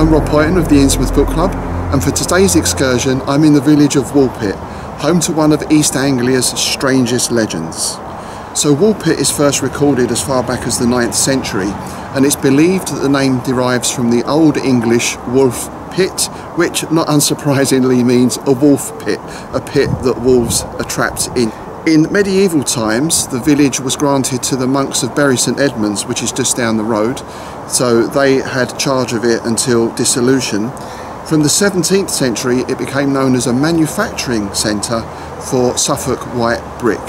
I'm Rob Poyton of the Innsmouth Book Club, and for today's excursion I'm in the village of Woolpit, home to one of East Anglia's strangest legends. So Woolpit is first recorded as far back as the 9th century, and it's believed that the name derives from the Old English wolf pit, which not unsurprisingly means a wolf pit, a pit that wolves are trapped in. In medieval times, the village was granted to the monks of Bury St Edmunds, which is just down the road, so they had charge of it until dissolution. From the 17th century, it became known as a manufacturing centre for Suffolk white brick,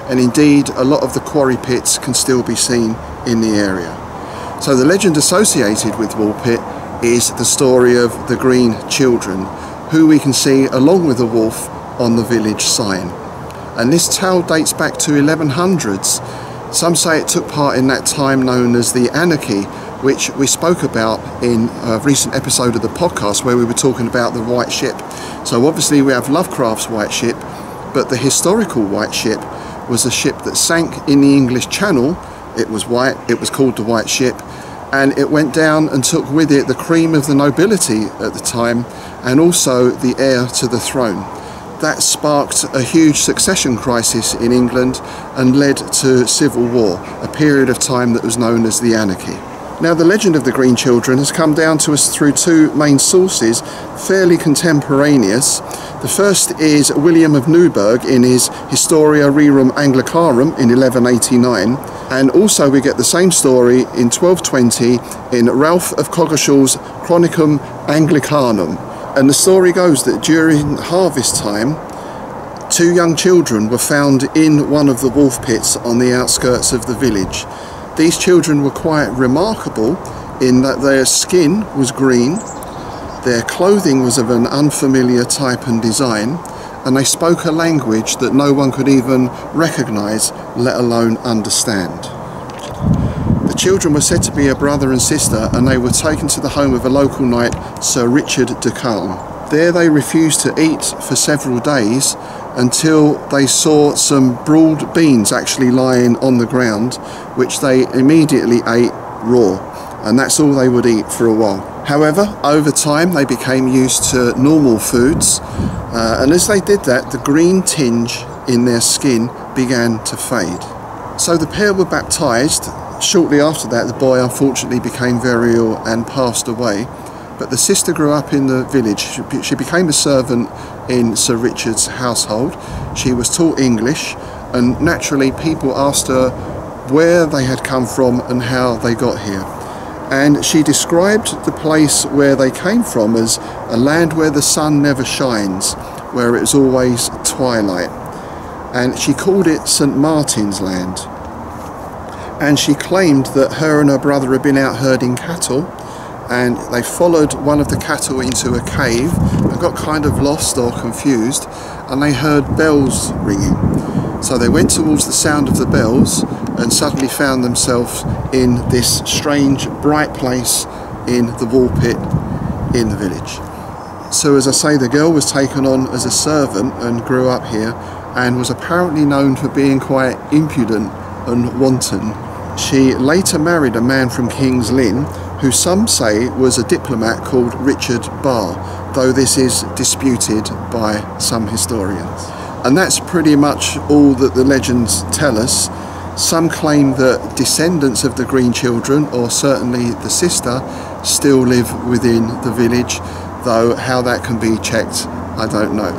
and indeed a lot of the quarry pits can still be seen in the area. So the legend associated with Woolpit is the story of the Green Children, who we can see along with a wolf on the village sign. And this tale dates back to 1100s. Some say it took part in that time known as the Anarchy, which we spoke about in a recent episode of the podcast where we were talking about the White Ship. So obviously we have Lovecraft's White Ship, but the historical White Ship was a ship that sank in the English Channel. It was white, it was called the White Ship, and it went down and took with it the cream of the nobility at the time, and also the heir to the throne. That sparked a huge succession crisis in England and led to civil war, a period of time that was known as the Anarchy. Now, the legend of the Green Children has come down to us through two main sources, fairly contemporaneous. The first is William of Newburgh in his Historia Rerum Anglicarum in 1189, and also we get the same story in 1220 in Ralph of Coggeshall's Chronicum Anglicanum. And the story goes that during harvest time, two young children were found in one of the wolf pits on the outskirts of the village. These children were quite remarkable in that their skin was green, their clothing was of an unfamiliar type and design, and they spoke a language that no one could even recognise, let alone understand. The children were said to be a brother and sister, and they were taken to the home of a local knight, Sir Richard de Calne. There they refused to eat for several days until they saw some broiled beans actually lying on the ground, which they immediately ate raw, and that's all they would eat for a while. However, over time they became used to normal foods, and as they did that, the green tinge in their skin began to fade. So the pair were baptised. Shortly after that, the boy unfortunately became very ill and passed away, but the sister grew up in the village. She became a servant in Sir Richard's household. She was taught English, and naturally people asked her where they had come from and how they got here. And she described the place where they came from as a land where the sun never shines, where it was always twilight. And she called it St Martin's Land. And she claimed that her and her brother had been out herding cattle, and they followed one of the cattle into a cave and got kind of lost or confused, and they heard bells ringing. So they went towards the sound of the bells and suddenly found themselves in this strange bright place in the wool pit in the village. So as I say, the girl was taken on as a servant and grew up here, and was apparently known for being quite impudent and wanton. She later married a man from King's Lynn, who some say was a diplomat called Richard Barr, though this is disputed by some historians. And that's pretty much all that the legends tell us. Some claim that descendants of the Green Children, or certainly the sister, still live within the village, though how that can be checked, I don't know.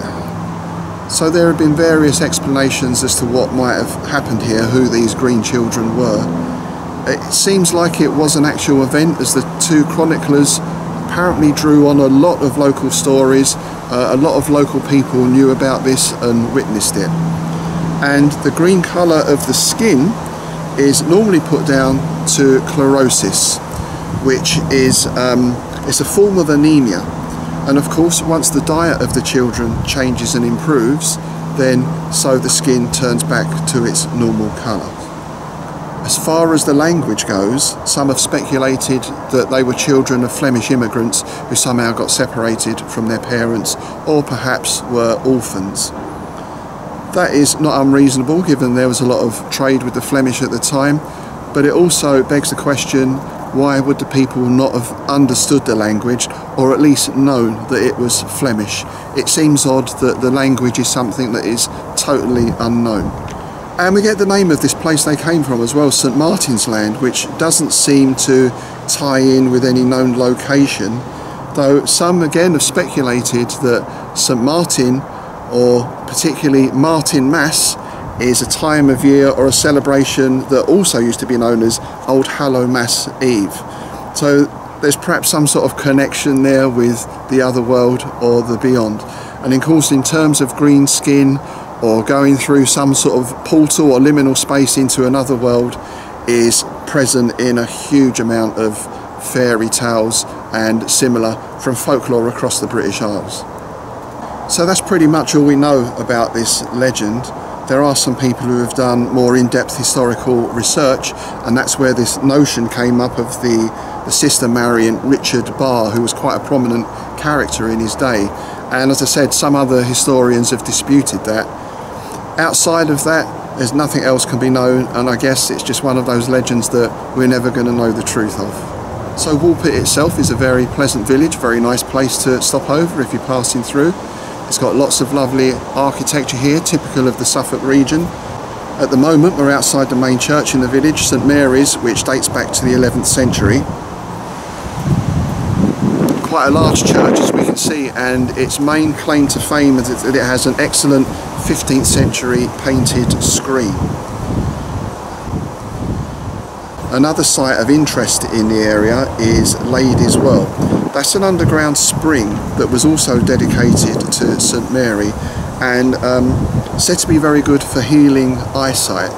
So there have been various explanations as to what might have happened here, who these Green Children were. It seems like it was an actual event, as the two chroniclers apparently drew on a lot of local stories. A lot of local people knew about this and witnessed it. And the green colour of the skin is normally put down to chlorosis, which is it's a form of anemia. And of course, once the diet of the children changes and improves, then so the skin turns back to its normal colour. As far as the language goes, some have speculated that they were children of Flemish immigrants who somehow got separated from their parents, or perhaps were orphans. That is not unreasonable, given there was a lot of trade with the Flemish at the time, but it also begs the question, why would the people not have understood the language, or at least known that it was Flemish? It seems odd that the language is something that is totally unknown. And we get the name of this place they came from as well, St Martin's Land, which doesn't seem to tie in with any known location, though some again have speculated that St Martin, or particularly Martinmas, is a time of year or a celebration that also used to be known as Old Hallowmas Eve. So there's perhaps some sort of connection there with the other world or the beyond. And of course, in terms of green skin or going through some sort of portal or liminal space into another world is present in a huge amount of fairy tales and similar from folklore across the British Isles. So that's pretty much all we know about this legend. There are some people who have done more in-depth historical research, and that's where this notion came up of the sister marrying Richard Barr, who was quite a prominent character in his day. And as I said, some other historians have disputed that. Outside of that, there's nothing else can be known, and I guess it's just one of those legends that we're never going to know the truth of. So Woolpit itself is a very pleasant village, very nice place to stop over if you're passing through. It's got lots of lovely architecture here, typical of the Suffolk region. At the moment we're outside the main church in the village, St Mary's, which dates back to the 11th century. Quite a large church, as we can see, and its main claim to fame is that it has an excellent 15th century painted screen. Another site of interest in the area is Lady's Well. That's an underground spring that was also dedicated to St Mary and said to be very good for healing eyesight.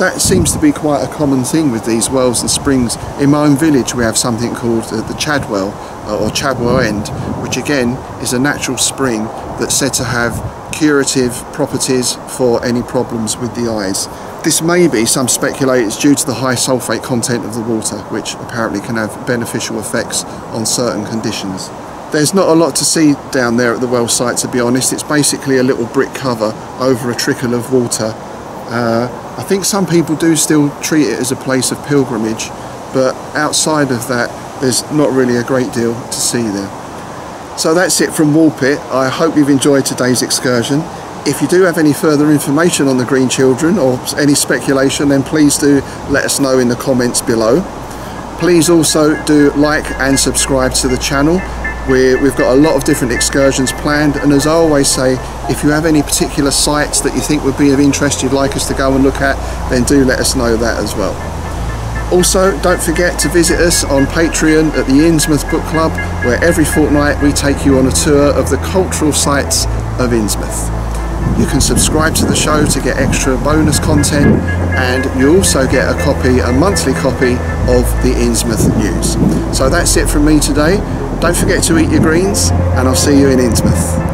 That seems to be quite a common thing with these wells and springs. In my own village we have something called the Chadwell or Chadwell End, which again is a natural spring that's said to have curative properties for any problems with the eyes. This may be, some speculate, it's due to the high sulfate content of the water, which apparently can have beneficial effects on certain conditions. There's not a lot to see down there at the well site, to be honest. It's basically a little brick cover over a trickle of water. I think some people do still treat it as a place of pilgrimage, but outside of that there's not really a great deal to see there. So that's it from Woolpit. I hope you've enjoyed today's excursion. If you do have any further information on the Green Children or any speculation, then please do let us know in the comments below. Please also do like and subscribe to the channel. We've got a lot of different excursions planned, and as I always say, if you have any particular sites that you think would be of interest you'd like us to go and look at, then do let us know that as well. Also, don't forget to visit us on Patreon at the Innsmouth Book Club, where every fortnight we take you on a tour of the cultural sites of Innsmouth. You can subscribe to the show to get extra bonus content, and you also get a monthly copy of the Innsmouth News. So that's it from me today. Don't forget to eat your greens, and I'll see you in Innsmouth.